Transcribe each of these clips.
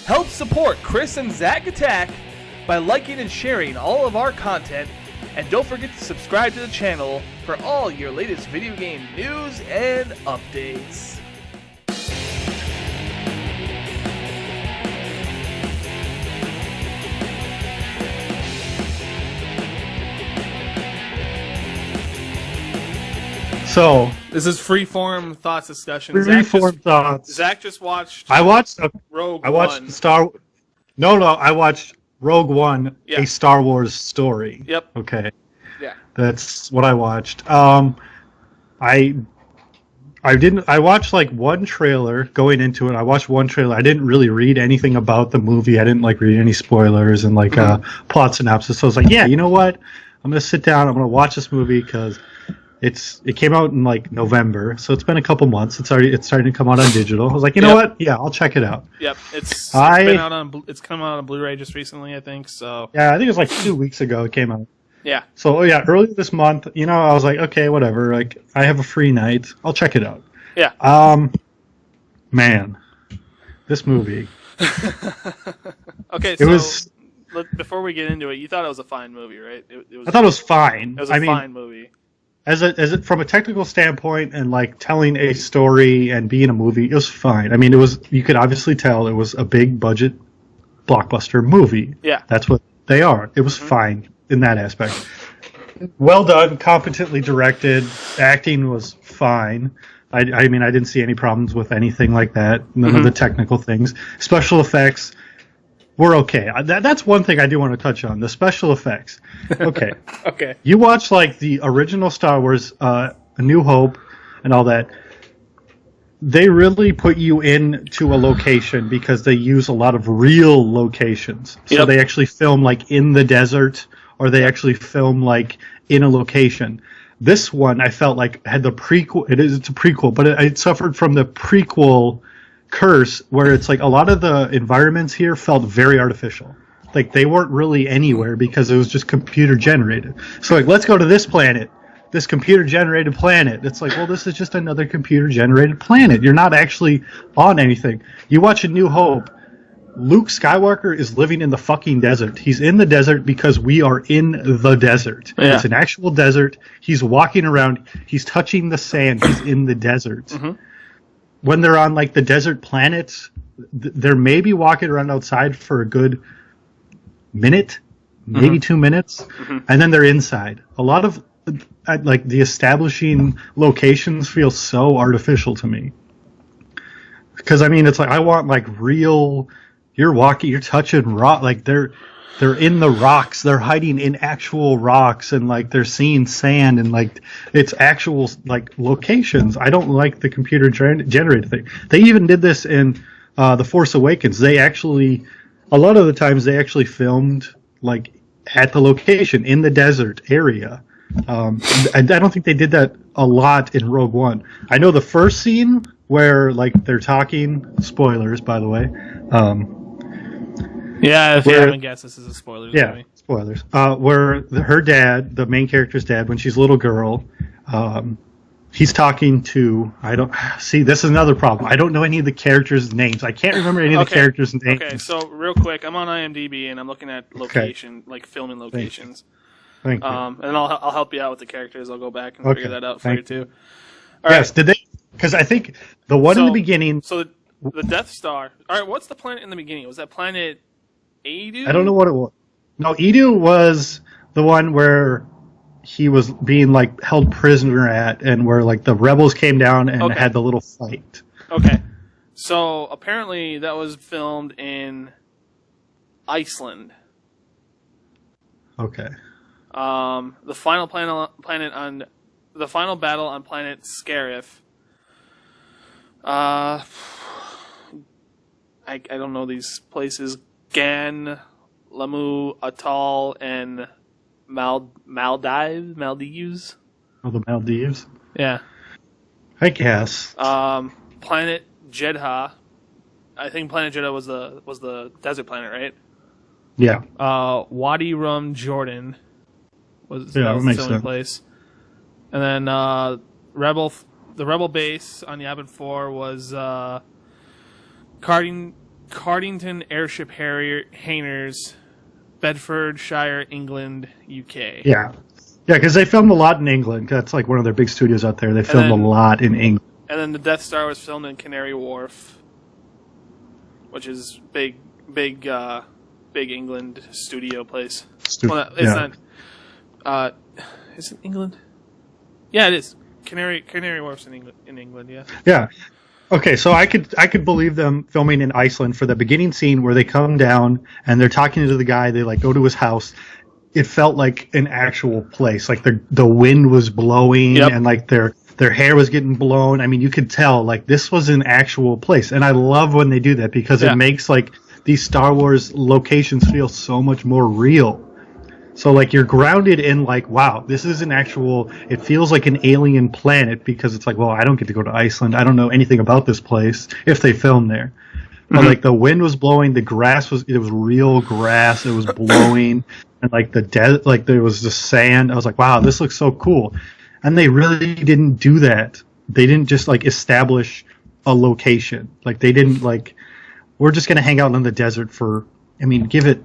Help support Chris and Zach Attack by liking and sharing all of our content, and don't forget to subscribe to the channel for all your latest video game news and updates. So this is freeform thoughts discussion. Freeform thoughts. Zach just watched. I watched Rogue I watched One. I watched Rogue One, Yeah. a Star Wars story. Yep. Okay. Yeah. That's what I watched. I watched like one trailer going into it. I watched one trailer. I didn't really read anything about the movie. I didn't like read any spoilers and like plot synopsis. So I was like, yeah, you know what? I'm gonna sit down. I'm gonna watch this movie because it came out in like November, so it's been a couple months. It's starting to come out on digital. I was like, you know what? Yeah, I'll check it out. Yep, it's come out on Blu-ray just recently, I think. So yeah, I think it was like 2 weeks ago it came out. Yeah. So yeah, earlier this month, I was like, okay, whatever. Like I have a free night, I'll check it out. Yeah. Man, this movie. Okay, before we get into it, you thought it was a fine movie, right? I thought it was fine. It was a fine movie. As it from a technical standpoint and like telling a story and being a movie, it was fine. I mean, you could obviously tell it was a big budget blockbuster movie. Yeah. That's what they are. It was fine in that aspect. Well done, competently directed. Acting was fine. I mean, I didn't see any problems with anything like that. None of the technical things. Special effects were okay. That's one thing I do want to touch on. The special effects. Okay. Okay. You watch like the original Star Wars, A New Hope, and all that. They really put you into a location because they use a lot of real locations. So they actually film like in the desert, or they actually film like in a location. This one I felt like had the prequel. It's a prequel, but it suffered from the prequel curse where it's like a lot of the environments here felt very artificial. Like they weren't really anywhere because it was just computer generated. So like, let's go to this planet, this computer generated planet. It's like, well, this is just another computer generated planet. You're not actually on anything. You watch A New Hope, Luke Skywalker is living in the fucking desert. He's in the desert because we are in the desert. Yeah. It's an actual desert. He's walking around. He's touching the sand. He's in the desert. When they're on like the desert planets, they're maybe walking around outside for a good minute, maybe 2 minutes, and then they're inside. A lot of like the establishing locations feel so artificial to me. Because I mean, it's like I want like real. You're walking, you're touching rock, like they're in the rocks, they're hiding in actual rocks, and like they're seeing sand, and like it's actual like locations. I don't like the computer generated thing. They even did this in The Force Awakens. They actually, a lot of the times, they actually filmed like at the location in the desert area. I don't think they did that a lot in Rogue One. I know the first scene where like they're talking, spoilers by the way. Yeah, if you haven't guessed, this is a spoiler. Yeah, spoilers. Where her dad, the main character's dad, when she's a little girl, he's talking to. I don't see. This is another problem. I don't know any of the characters' names. I can't remember any of the characters' names. Okay, so real quick, I'm on IMDb and I'm looking at like filming locations. Thank you. And I'll help you out with the characters. I'll go back and figure that out for you too. All right. Did they? Because I think the one in the beginning. So the Death Star. All right, what's the planet in the beginning? Was that planet Edu? I don't know what it was. No, Edu was the one where he was being like held prisoner at, and where like the rebels came down and had the little fight. Okay, so apparently that was filmed in Iceland. Okay. The final the final battle on planet Scarif. I don't know these places. Gan, Lamu, Atoll, and Maldives. Oh, the Maldives? Yeah. I guess. Planet Jedha. I think Planet Jedha was the desert planet, right? Yeah. Wadi Rum, Jordan was the only place. And then the Rebel base on Yavin 4 was Carding Cardington Airship Hangars, Bedfordshire, England, UK. Yeah, because they filmed a lot in England. That's like one of their big studios out there. They filmed a lot in England. And then the Death Star was filmed in Canary Wharf, which is big England studio place. Well, it's not. Is it England? Yeah, it is. Canary Wharf's in England. Yeah. Yeah. Okay, so I could believe them filming in Iceland for the beginning scene where they come down and they're talking to the guy. They like go to his house. It felt like an actual place. Like the wind was blowing and like their hair was getting blown. I mean, you could tell like this was an actual place. And I love when they do that because it makes like these Star Wars locations feel so much more real. So like you're grounded in like, wow, this is an actual, it feels like an alien planet because it's like, well, I don't get to go to Iceland. I don't know anything about this place if they film there. But like the wind was blowing, it was real grass, it was blowing, and like like there was the sand. I was like, wow, this looks so cool. And they really didn't do that. They didn't just like establish a location. Like they didn't like, we're just going to hang out in the desert for, I mean, give it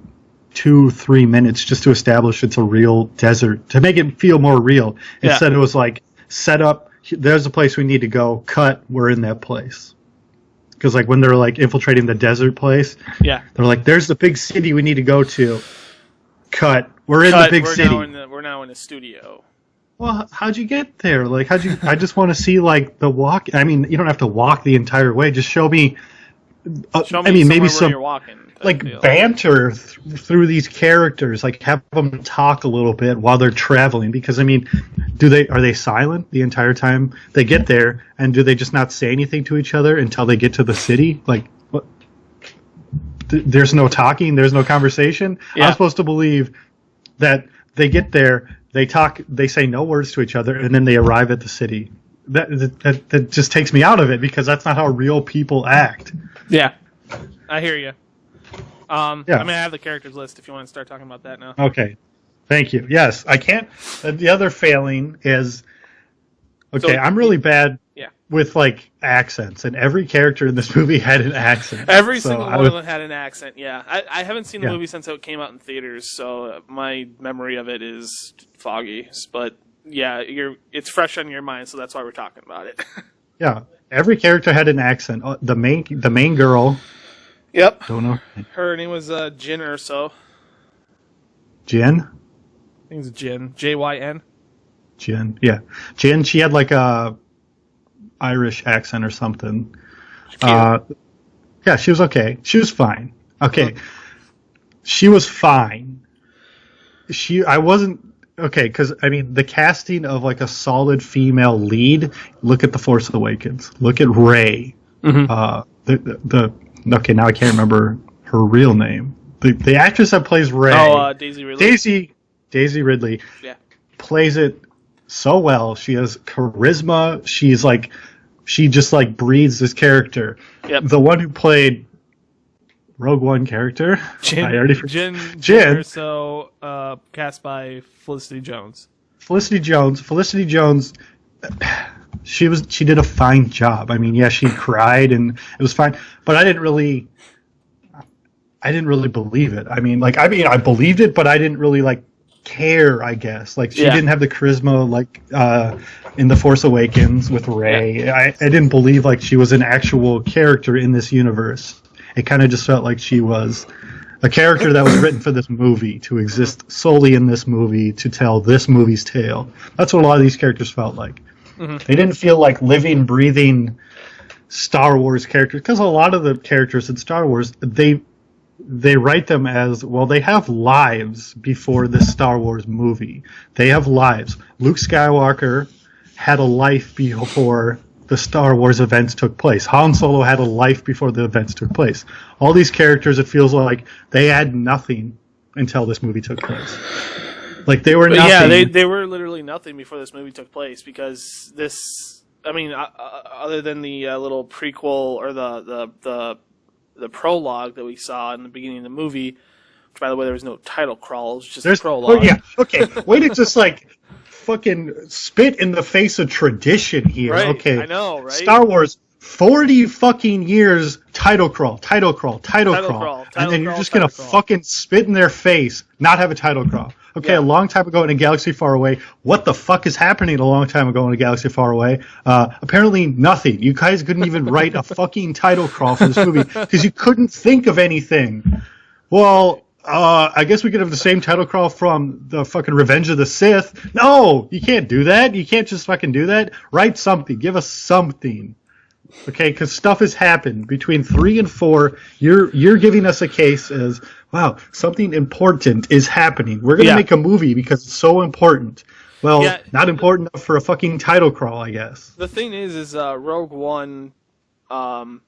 2-3 minutes just to establish it's a real desert, to make it feel more real. Instead it was like, set up, there's a place we need to go, cut, we're in that place. Because like when they're like infiltrating the desert place, they're like, there's the big city we need to go to, cut, we're in the big city. We're now in a studio. Well, how'd you get there? Like, I just want to see like the walk. I mean, you don't have to walk the entire way. Just show me. Maybe some you're walking, like banter through these characters. Like have them talk a little bit while they're traveling. Because I mean, are they silent the entire time they get there? And do they just not say anything to each other until they get to the city? Like, what? There's no talking. There's no conversation. Yeah. I'm supposed to believe that they get there, they talk, they say no words to each other, and then they arrive at the city. That just takes me out of it because that's not how real people act. Yeah, I hear you. I mean, I have the characters list if you want to start talking about that now. Okay, thank you. Yes, I can't. The other failing is, I'm really bad with like accents, and every character in this movie had an accent. Every single one of them had an accent. Yeah, I haven't seen the movie since it came out in theaters, so my memory of it is foggy. But yeah, it's fresh on your mind, so that's why we're talking about it. Yeah, every character had an accent. The main girl. Yep. Don't know. Her name was Jyn Erso. Jyn? I think it's Jyn. Jyn. Jyn, yeah. Jyn, she had like a Irish accent or something. Yeah, she was okay. She was fine. Okay. She was fine. I wasn't... Okay, because, I mean, the casting of, like, a solid female lead, look at The Force Awakens. Look at Rey. Mm-hmm. Okay, now I can't remember her real name. The actress that plays Rey. Oh, Daisy Ridley. Daisy Ridley. Yeah. Plays it so well. She has charisma. She just, like, breathes this character. Yep. The one who played Rogue One character. Jyn. So cast by Felicity Jones. Felicity Jones. She did a fine job. I mean, yeah, she cried and it was fine, but I didn't really believe it. I believed it, but I didn't really like care. I guess like she didn't have the charisma like in The Force Awakens with Rey. Yeah. I didn't believe like she was an actual character in this universe. It kind of just felt like she was a character that was written for this movie, to exist solely in this movie, to tell this movie's tale. That's what a lot of these characters felt like. Mm-hmm. They didn't feel like living, breathing Star Wars characters, because a lot of the characters in Star Wars, they write them as, well, they have lives before this Star Wars movie. They have lives. Luke Skywalker had a life before the Star Wars events took place. Han Solo had a life before the events took place. All these characters, it feels like they had nothing until this movie took place. Like they were nothing. Yeah, they were literally nothing before this movie took place, because this, I mean, other than the little prequel or the prologue that we saw in the beginning of the movie, which, by the way, there was no title crawl, it was just a prologue. Oh, yeah, okay. Way to just fucking spit in the face of tradition here. Right, okay, I know, right? Star Wars 40 fucking years, title crawl, and then you're just going to fucking spit in their face, not have a title crawl. Okay, a long time ago in a galaxy far away, what the fuck is happening a long time ago in a galaxy far away? Apparently nothing. You guys couldn't even write a fucking title crawl for this movie because you couldn't think of anything. Well, I guess we could have the same title crawl from the fucking Revenge of the Sith. No, you can't do that. You can't just fucking do that. Write something. Give us something. Okay, because stuff has happened between 3 and 4. You're giving us a case as, wow, something important is happening. We're gonna make a movie because it's so important. Well, not important enough for a fucking title crawl, I guess. The thing is Rogue One. Rogue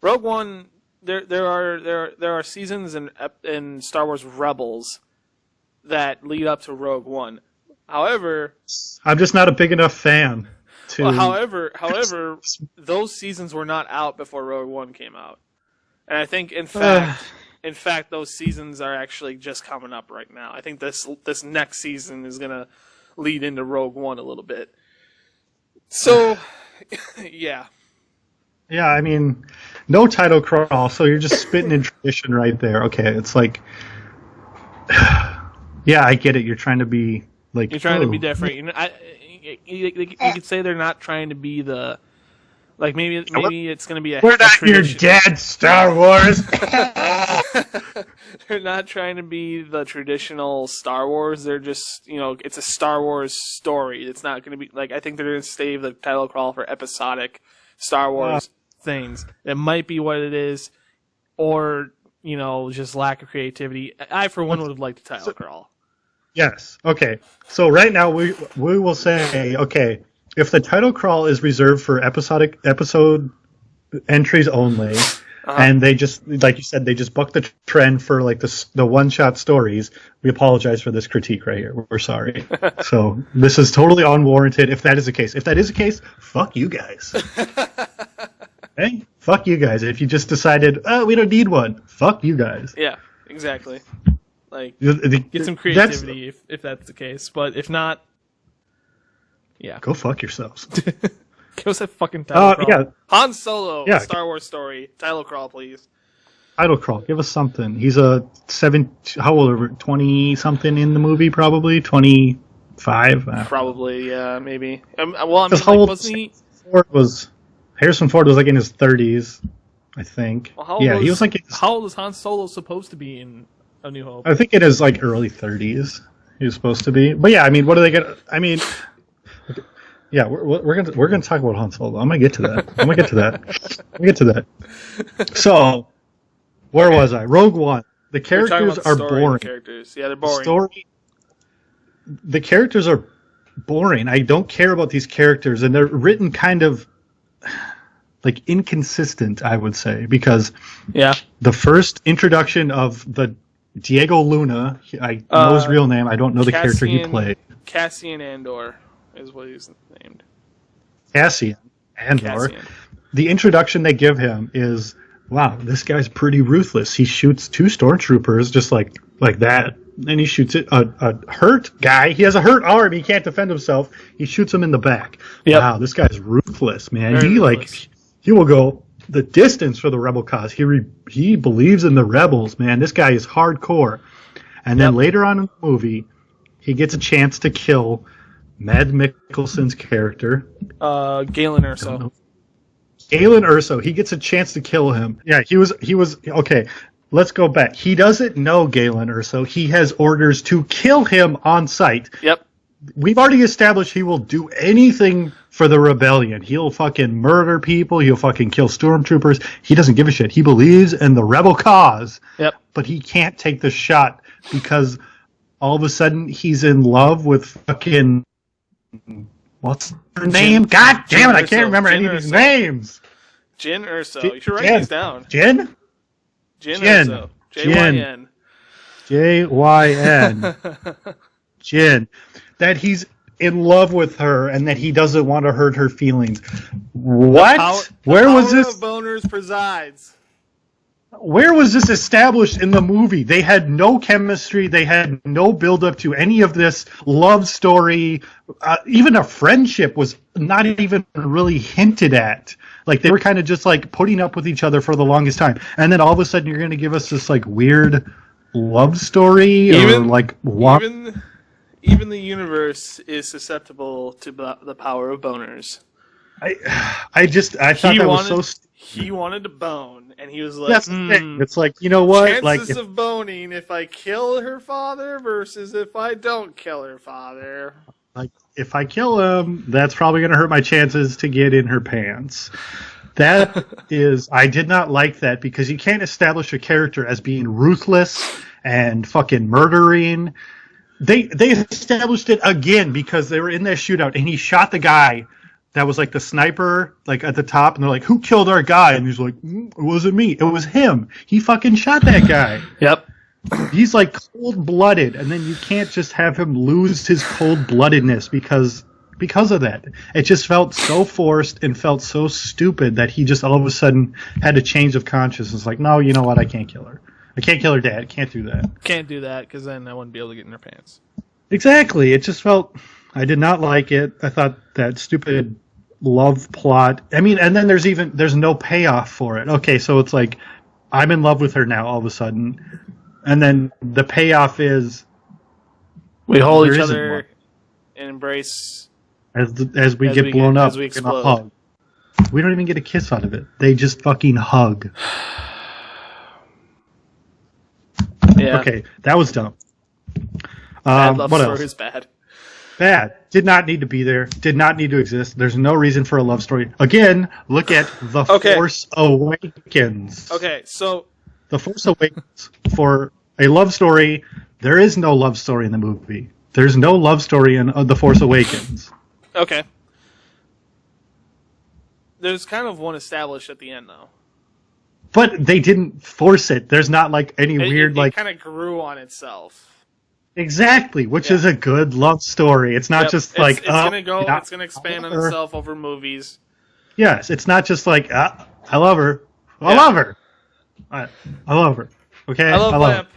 One. There are seasons in Star Wars Rebels that lead up to Rogue One. However, I'm just not a big enough fan. Well, however, those seasons were not out before Rogue One came out, and I think, in fact, those seasons are actually just coming up right now. I think this next season is gonna lead into Rogue One a little bit. So, yeah. Yeah, I mean, no title crawl, so you're just spitting in tradition right there. Okay, it's like, yeah, I get it. You're trying to be like, you're trying to be different. You could say they're not trying to be the, like, maybe it's going to be we're not your dead Star Wars. They're not trying to be the traditional Star Wars. They're just, it's a Star Wars story. It's not going to be like, I think they're going to save the title crawl for episodic Star Wars things. It might be what it is, or just lack of creativity. I for one would have liked the title crawl. Yes. Okay. So right now we will say, okay, if the title crawl is reserved for episode entries only, and they just, like you said, they just buck the trend for like the one-shot stories, we apologize for this critique right here. We're sorry. So this is totally unwarranted if that is the case. If that is the case, fuck you guys. Hey, fuck you guys. If you just decided, we don't need one, fuck you guys. Yeah, exactly. Like, get some creativity if that's the case. But if not, yeah. Go fuck yourselves. Give us a fucking title crawl. Yeah. Han Solo, Star Wars story. Title crawl, please. Title crawl. Give us something. He's a how old are we? 20-something in the movie, probably? 25? Probably, yeah, maybe. Well, I mean, how old wasn't he? Harrison Ford was like in his 30s, I think. Well, he was like... How old is Han Solo supposed to be in A New Hope? I think it is like early 30s he was supposed to be. But yeah, I mean, what are they gonna... I mean... Yeah, we're gonna talk about Han Solo. I'm gonna get to that. So, where was I? Rogue One. The characters are boring. Characters. Yeah, they're boring. The characters are boring. I don't care about these characters, and they're written kind of like inconsistent, I would say, because the first introduction of the Diego Luna, I know his real name. I don't know the character he played. Cassian Andor is what he's named. Cassian Andor. The introduction they give him is, wow, this guy's pretty ruthless. He shoots 2 stormtroopers just like that. And he shoots a hurt guy. He has a hurt arm. He can't defend himself. He shoots him in the back. Yep. Wow, this guy's ruthless, man. He will go the distance for the rebel cause. He believes in the rebels, man. This guy is hardcore. And then later on in the movie, he gets a chance to kill Mad Mikkelsen's character. Galen Erso. Galen Erso. He gets a chance to kill him. Yeah, he was okay. Let's go back. He doesn't know Galen Erso. He has orders to kill him on sight. Yep. We've already established he will do anything for the rebellion. He'll fucking murder people. He'll fucking kill stormtroopers. He doesn't give a shit. He believes in the rebel cause. Yep. But he can't take the shot because all of a sudden he's in love with fucking... What's her name? God damn it, I can't remember any of these names. Jyn Erso. You should write these down. Jyn Erso. J-Y-N. J-Y-N. Jyn. That he's in love with her and that he doesn't want to hurt her feelings. What? Where was this? The power of boners presides. Where was this established in the movie? They had no chemistry. They had no build-up to any of this love story. Even a friendship was not even really hinted at. Like, they were kind of just, like, putting up with each other for the longest time. And then all of a sudden you're going to give us this, like, weird love story or, like, what? Even the universe is susceptible to the power of boners. I thought that was so... He wanted to bone, and he was like, That's the thing. It's like, you know what? Chances of boning if I kill her father versus if I don't kill her father. Like, if I kill him, that's probably going to hurt my chances to get in her pants. That is... I did not like that, because you can't establish a character as being ruthless and fucking murdering. They established it again because they were in that shootout, and he shot the guy that was like the sniper, like at the top, and they're like, "Who killed our guy?" And he's like, "It wasn't me. It was him. He fucking shot that guy." Yep. He's like cold-blooded, and then you can't just have him lose his cold-bloodedness because of that. It just felt so forced and felt so stupid that he just all of a sudden had a change of consciousness. Like, no, you know what? I can't kill her. I can't kill her dad. Can't do that. Can't do that, because then I wouldn't be able to get in her pants. Exactly. It just felt... I did not like it. I thought that stupid love plot. I mean, and then there's no payoff for it. Okay, so it's like, I'm in love with her now all of a sudden. And then the payoff is... We hold each other and embrace... As we get blown up. As we explode. Hug. We don't even get a kiss out of it. They just fucking hug. Yeah. Okay, that was dumb. Bad love what story else? is bad. Bad. Did not need to be there. Did not need to exist. There's no reason for a love story. Again, look at The Force Awakens. Okay, so... The Force Awakens. For a love story, there is no love story in the movie. There's no love story in The Force Awakens. Okay. There's kind of one established at the end, though. But they didn't force it. There's not like any weird like... It kind of grew on itself. Exactly, which is a good love story. It's not just like... It's gonna expand on itself over movies. Yes, it's not just like, I love her. I love her. I love her. Okay? I love her.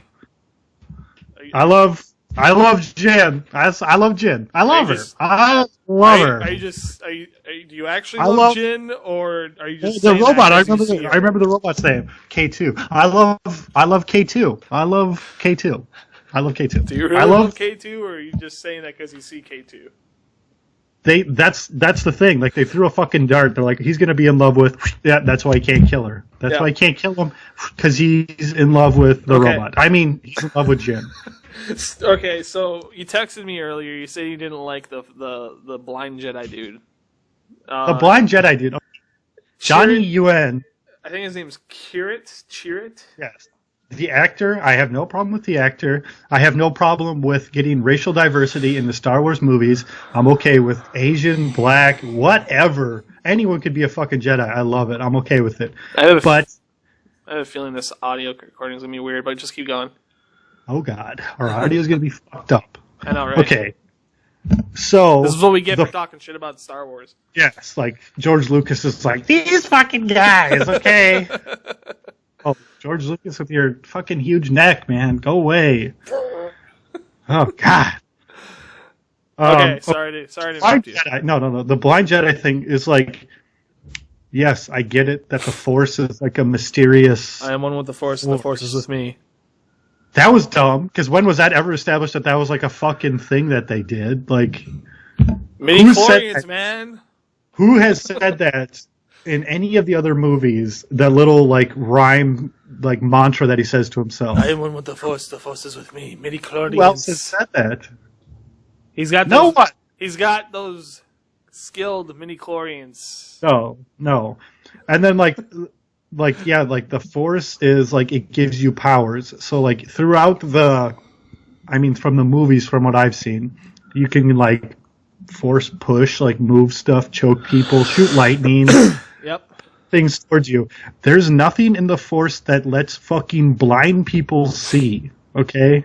I love Jen. I love Jen. I love her. I love her. Do you actually love Jen, or are you just the robot? I remember the robot's name, K2. I love K2. I love K2. I love K2. Do you really love K2, or are you just saying that because you see K2? That's the thing. Like, they threw a fucking dart. They're like, he's gonna be in love with. Yeah, that's why he can't kill her. That's why he can't kill him, because he's in love with the robot. I mean, he's in love with Jen. Okay, so you texted me earlier. You said you didn't like the blind Jedi dude. The blind Jedi dude. Johnny Yuen. I think his name's Chirrut. Yes. The actor, I have no problem with the actor. I have no problem with getting racial diversity in the Star Wars movies. I'm okay with Asian, black, whatever. Anyone could be a fucking Jedi. I love it. I'm okay with it. I have a feeling this audio recording is going to be weird, but just keep going. Oh, God. Our audio is going to be fucked up. I know, right? Okay. So... This is what we get for talking shit about Star Wars. Yes, like, George Lucas is like, these fucking guys, okay? Oh, George Lucas with your fucking huge neck, man. Go away. Oh, God. Okay, sorry to interrupt you. No. The Blind Jedi thing is like... Yes, I get it that the Force is like a mysterious... I am one with the Force, and the Force is with me. That was dumb, because when was that ever established that was like a fucking thing that they did? Like, midi-chlorians, man. Who has said that in any of the other movies? That little like rhyme, like mantra that he says to himself. I am one with the Force is with me. Midi-chlorians. Who else has said that? He's got those, no one. He's got those skilled midi-chlorians. No, and then like the Force is like, it gives you powers. So like throughout from the movies, from what I've seen, you can like Force push, like move stuff, choke people, shoot lightning, things towards you. There's nothing in the Force that lets fucking blind people see. Okay.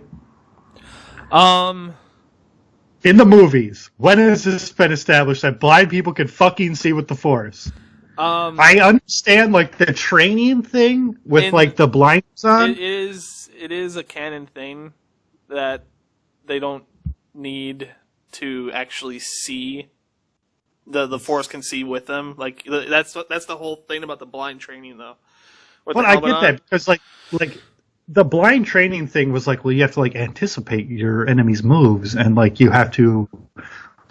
In the movies, when has this been established that blind people can fucking see with the Force? I understand, like, the training thing with, like, the blinders on. It is a canon thing that they don't need to actually see, the Force can see with them. Like that's the whole thing about the blind training, though. But I get that because like the blind training thing was like, well, you have to like anticipate your enemy's moves and like you have to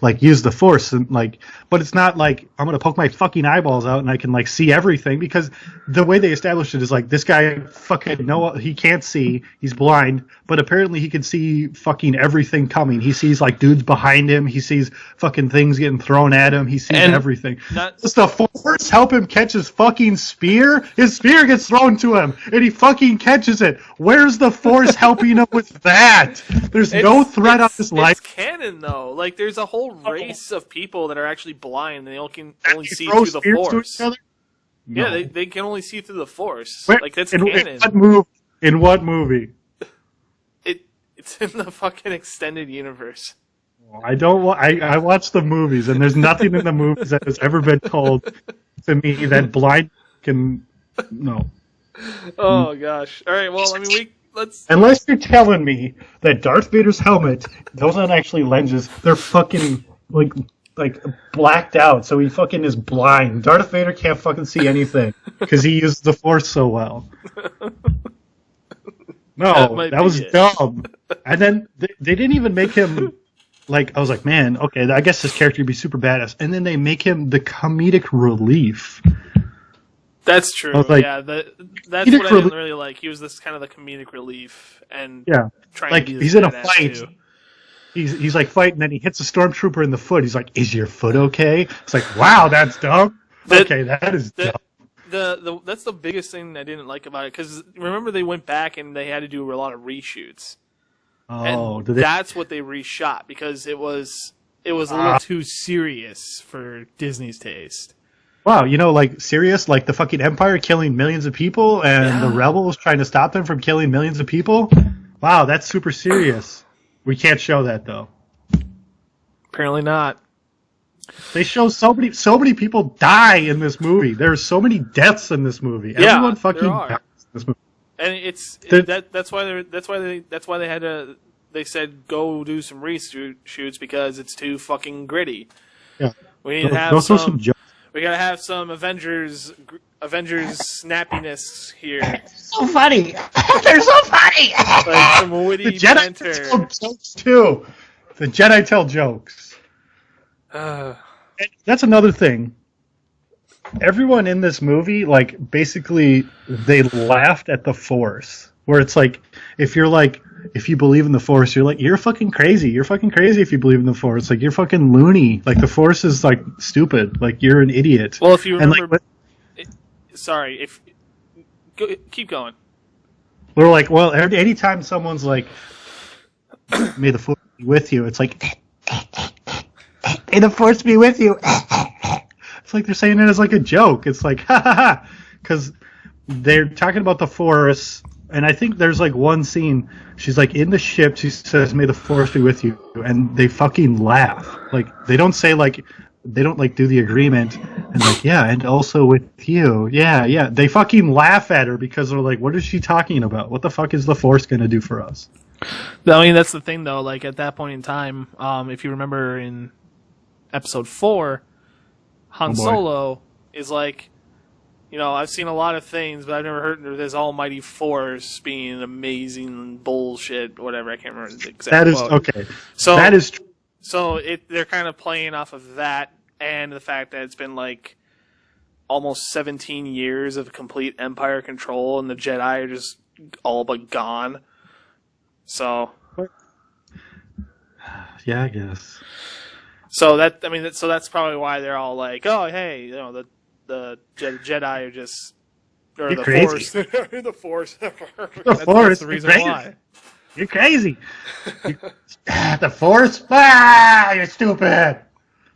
like use the Force and like, but it's not like I'm gonna poke my fucking eyeballs out and I can like see everything, because the way they established it is like this guy fucking he can't see, he's blind, but apparently he can see fucking everything coming. He sees like dudes behind him, he sees fucking things getting thrown at him, he sees everything. Does the Force help him catch his fucking spear? His spear gets thrown to him and he fucking catches it. Where's the Force helping him with that? There's no threat on this life. It's canon though. Like there's a whole race of people that are actually blind and they can only see through the Force. No. Yeah, they can only see through the Force. Like that's canon. In what movie? It's in the fucking extended universe. I watch the movies, and there's nothing in the movies that has ever been told to me that blind can. No. Oh gosh! All right. Well, I mean, let's. Unless you're telling me that Darth Vader's helmet, those aren't actually lenses. They're fucking like blacked out, so he fucking is blind. Darth Vader can't fucking see anything because he uses the Force so well. No, that was dumb. And then they didn't even make him like. I was like, man, okay, I guess this character would be super badass. And then they make him the comedic relief. That's true. Like, yeah, that's what I didn't really like. He was this kind of the comedic relief, and trying like to be he's in a badass fight. Too. He's like fighting, and he hits a stormtrooper in the foot. He's like, "Is your foot okay?" It's like, wow, that's dumb. Okay, that is dumb. That's the biggest thing I didn't like about it, because remember they went back and they had to do a lot of reshoots. Oh, that's what they reshot because it was a little too serious for Disney's taste. Wow, like serious, like the fucking Empire killing millions of people and the rebels trying to stop them from killing millions of people. Wow, that's super serious. We can't show that though. Apparently not. They show so many people die in this movie. There's so many deaths in this movie. Yeah, everyone fucking dies in this movie. And that's why they had to. They said go do some reshoots because it's too fucking gritty. Yeah, we need to have some. We gotta have some Avengers snappiness here. So funny. They're so funny. Like some witty the Jedi banter. Tell jokes too. The Jedi tell jokes. That's another thing. Everyone in this movie, like, basically, they laughed at the Force. Where it's like, if you believe in the Force, you're like, you're fucking crazy. You're fucking crazy if you believe in the Force. Like, you're fucking loony. Like, the Force is, like, stupid. Like, you're an idiot. Well, if you remember... keep going. We're like, well, anytime someone's like, may the Force be with you, it's like, may the Force be with you. It's like they're saying it as like a joke. It's like, ha ha ha. Because they're talking about the Force, and I think there's like one scene, she's like in the ship, she says, may the Force be with you, and they fucking laugh. Like, they don't say like, they don't like do the agreement, and like, yeah, and also with you. Yeah. They fucking laugh at her because they're like, what is she talking about? What the fuck is the Force going to do for us? I mean, that's the thing though, like at that point in time, if you remember in episode 4, Han Solo is like, I've seen a lot of things, but I've never heard of this almighty Force being amazing bullshit, whatever. I can't remember the exact That is, quote. okay. So, that is true. So they're kind of playing off of that and the fact that it's been like almost 17 years of complete Empire control and the Jedi are just all but gone. So. Yeah, I guess. So that's probably why they're all like, oh, hey, the Jedi are just, or You're the crazy. Force, the Force. That's the reason why. You're crazy. The Force? You're stupid.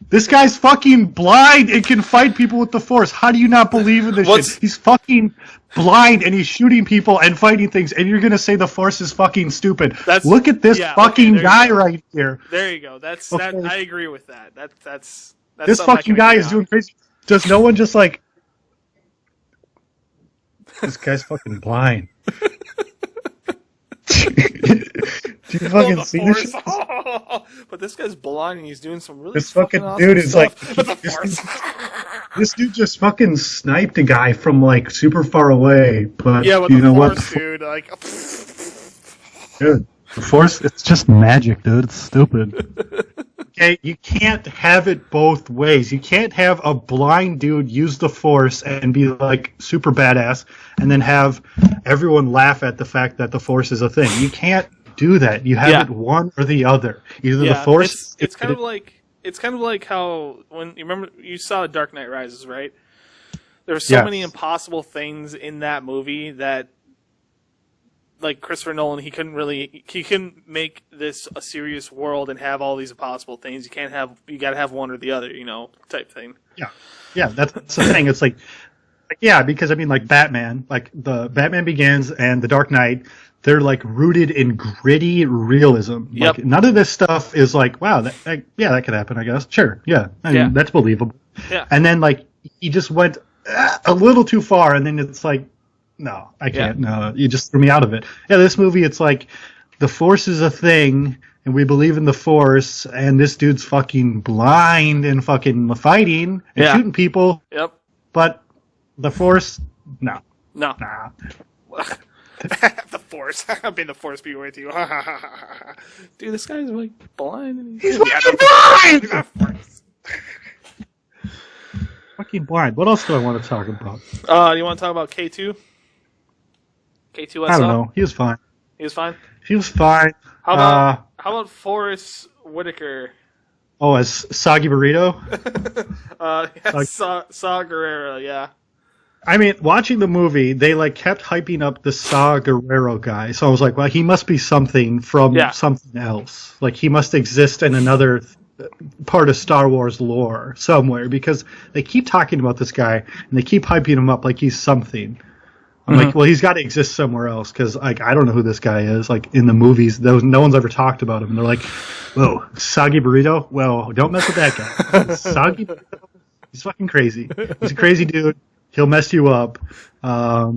This guy's fucking blind and can fight people with the Force. How do you not believe in this shit? He's fucking blind and he's shooting people and fighting things, and you're gonna say the Force is fucking stupid. Look at this fucking guy right here. There you go. I agree with that. That's this fucking guy is doing crazy. Does no one just like... This guy's fucking blind. Do you fucking see this? But this guy's blind and he's doing some really This fucking awesome dude is stuff like, with the Force. this dude just fucking sniped a guy from like super far away. But Yeah, with you the know Force, what, dude. Like, dude, the Force, it's just magic, dude. It's stupid. Okay, you can't have it both ways. You can't have a blind dude use the Force and be like super badass, and then have everyone laugh at the fact that the Force is a thing. You can't do that. You have it one or the other. Either the Force. It's kind of like how when you remember you saw Dark Knight Rises, right? There were so many impossible things in that movie that, like Christopher Nolan, he couldn't make this a serious world and have all these impossible things. You gotta have one or the other, type thing. Yeah, that's the thing. It's like because I mean, like Batman, like the Batman Begins and the Dark Knight, they're like rooted in gritty realism. Yep. Like none of this stuff is like, wow, that could happen, I guess. Sure, yeah, I mean, that's believable. Yeah. And then like he just went a little too far, and then it's like, no, I can't. Yeah. No, you just threw me out of it. Yeah, this movie, it's like the Force is a thing, and we believe in the Force, and this dude's fucking blind and fucking fighting and shooting people. Yep. But the Force, no. No. Nah. The Force. I've been the Force be with you. Dude, this guy's like blind. And He's fucking blind! Fucking blind. What else do I want to talk about? You want to talk about K2? K2 I don't know. He was fine. He was fine? He was fine. How about Forrest Whitaker? Oh, as Soggy Burrito? Saw Gerrera, yeah. I mean, watching the movie, they like kept hyping up the Saw Gerrera guy. So I was like, well, he must be something from something else. Like he must exist in another part of Star Wars lore somewhere, because they keep talking about this guy and they keep hyping him up like he's something. I'm like, well, he's got to exist somewhere else, because like I don't know who this guy is. Like in the movies, no one's ever talked about him. And they're like, whoa, Soggy Burrito? Well, don't mess with that guy. Soggy Burrito? He's fucking crazy. He's a crazy dude. He'll mess you up.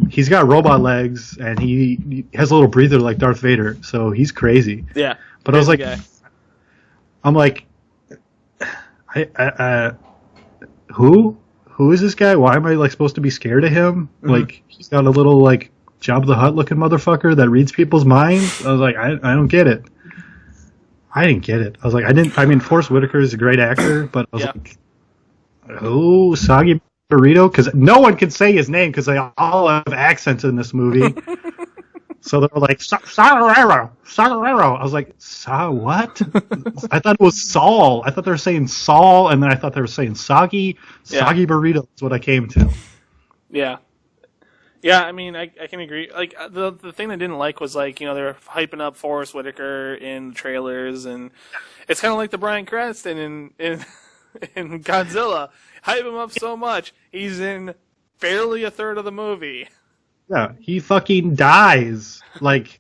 He's got robot legs, and he has a little breather like Darth Vader, so he's crazy. Yeah. But I was like, guy. I'm like, who is this guy? Why am I like supposed to be scared of him? Mm-hmm. Like he's got a little like Jabba the Hutt looking motherfucker that reads people's minds. I was like, I don't get it. I didn't get it. I was like, I mean, Forrest Whitaker is a great actor, but I was like, who? Soggy Burrito? Because no one can say his name because they all have accents in this movie. So they were like, Sagarero. I was like, what? I thought it was Saul. I thought they were saying Saul, and then I thought they were saying Soggy. Soggy Burrito is what I came to. Yeah. Yeah, I mean, I can agree. Like, the thing I didn't like was, like, they were hyping up Forrest Whitaker in trailers, and it's kind of like the Bryan Cranston in Godzilla. Hype him up so much, he's in barely a third of the movie. Yeah, he fucking dies. Like,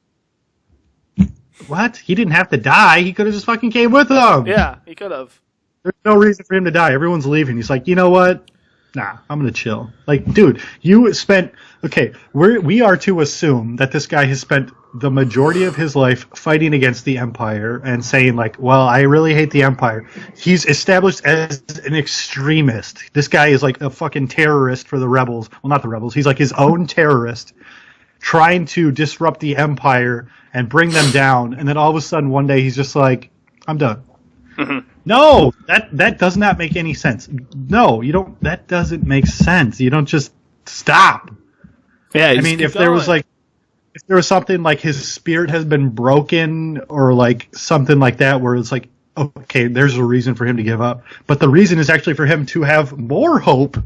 what? He didn't have to die. He could have just fucking came with them. Yeah, he could have. There's no reason for him to die. Everyone's leaving. He's like, you know what? Nah, I'm gonna chill. Like, dude, you spent... Okay, we are to assume that this guy has spent the majority of his life fighting against the Empire and saying, like, well, I really hate the Empire. He's established as an extremist. This guy is like a fucking terrorist for the rebels. Well, not the rebels. He's like his own terrorist trying to disrupt the Empire and bring them down. And then all of a sudden, one day, he's just like, I'm done. Mm-hmm. No, that does not make any sense. No, you don't. That doesn't make sense. You don't just stop. Yeah, I mean, if there was something like his spirit has been broken or like something like that, where it's like, okay, there's a reason for him to give up. But the reason is actually for him to have more hope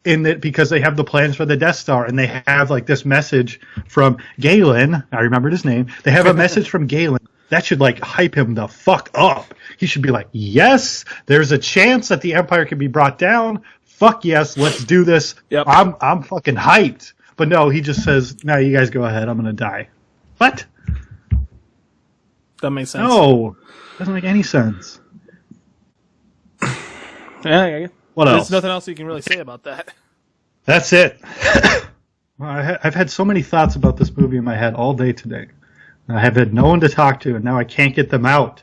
in it, because they have the plans for the Death Star, and they have like this message from Galen. I remembered his name. They have a message from Galen that should like hype him the fuck up. He should be like, yes, there's a chance that the Empire can be brought down. Fuck yes, let's do this. Yep. I'm fucking hyped. But no, he just says, no, you guys go ahead. I'm going to die. What? That makes sense. No. Doesn't make any sense. Yeah. What else? There's nothing else you can really say about that. That's it. Well, I've had so many thoughts about this movie in my head all day today. I have had no one to talk to, and now I can't get them out.